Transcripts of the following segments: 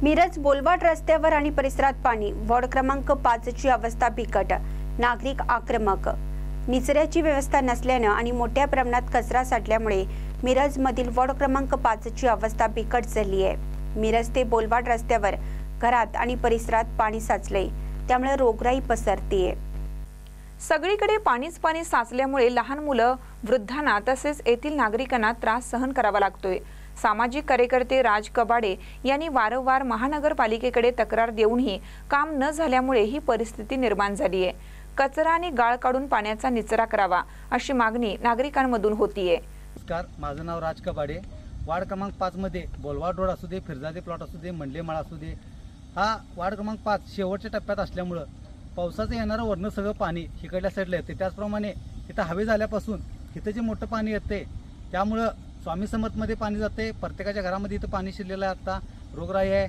मिरज बोलवाड रस्त्यावर आणि परिसरात पाणी, वॉर्ड क्रमांक 5 ची अवस्था बिकट, नागरिक आक्रमक। निचऱ्याची व्यवस्था नसल्याने आणि मोठ्या प्रमाणात कचरा साठल्यामुळे मिरज मधील वॉर्ड क्रमांक 5 ची अवस्था बिकट झाली आहे। मिरज ते बोलवाड रस्त्यावर घरात आणि परिसरात पाणी साचले, त्यामुळे रोगराई पसरते। सगळीकडे पाणीच पाणी साचल्यामुळे लहान मुलं, वृद्धांना तसेच येथील नागरिकांना त्रास सहन करावा लागतोय। सामाजिक कार्यकर्ते राज कबाडे यांनी वारंवार महानगरपालिकेकडे तक्रार देऊनही काम न झाल्यामुळे ही परिस्थिती निर्माण झाली आहे। कचरा आणि गाळ काढून पाण्याचा निचरा करावा अशी मागणी नागरिकांमधून होतीये। नमस्कार, माझं नाव राज कबाडे। वार्ड क्रमांक 5 मध्ये बोलवाड रोड असू दे, फिरजादे प्लॉट असू दे, मंडलेमाळ असू दे, हा वार्ड क्रमांक 5 शेवटच्या टप्प्यात असल्यामुळे पावसाचं येणारं वरनं सगळं पाणी इकडल्या साईडला येते। त्याचप्रमाणे इथं हवे झाल्यापासून इथं जे मोठं पाणी येते त्यामुळं स्वामी समर्थमध्ये पाणी जाते, प्रत्येकाच्या घरामध्ये इथं पाणी शिरलेलं आहे। आता रोगराई आहे।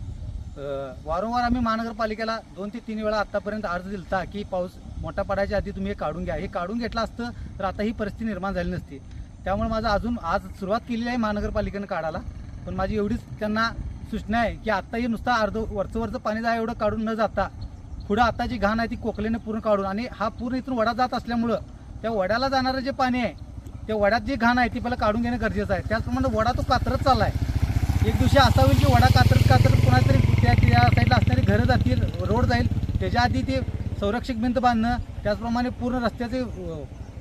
वारंवार आम्ही महानगरपालिकेला 2 ते 3 वेळा आतापर्यंत अर्ज दिलता की पाऊस मोठा पडायच्या आधी तुम्ही हे काढून घ्या। हे काढून घेतलं असतं तर आता ही परिस्थिती निर्माण झाली नसती। त्यामुळे माझं अजून आज सुरुवात केलेली आहे महानगरपालिकेनं काढायला, पण माझी एवढीच त्यांना सूचना आहे की आता हे नुसतं वरचं पाणी जाय एवढं काढून न जाता पुढं आता जी घाण आहे ती कोकलेने पूर्ण काढून, आणि हा पूर्ण इथून वडा जात असल्यामुळं त्या वड्याला जाणारं जे पाणी आहे त्या वड्यात जी घाण आहे ती पहिला काढून घेणं गरजेचं आहे। त्याचप्रमाणे वडा तो कात्रत चालला आहे। एक दिवशी असा होईल की वडा कात्रत कोणातरी त्या साईडला असणारी घरं जातील, रोड जाईल, त्याच्या आधी ते संरक्षक भिंत बांधणं, त्याचप्रमाणे पूर्ण रस्त्याचे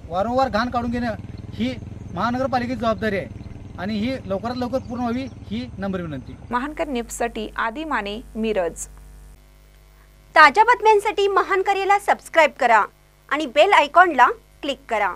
वारंवार घाण काढून घेणं ही महानगरपालिकेची जबाबदारी आहे आणि ही लवकरात लवकर पूर्ण व्हावी ही नम्र विनंती। महानकर न्यूजसाठी आदी माने, मिरज। ताज्या बातम्यांसाठी महानकरेला सबस्क्राइब करा आणि बेल आयकॉनला क्लिक करा।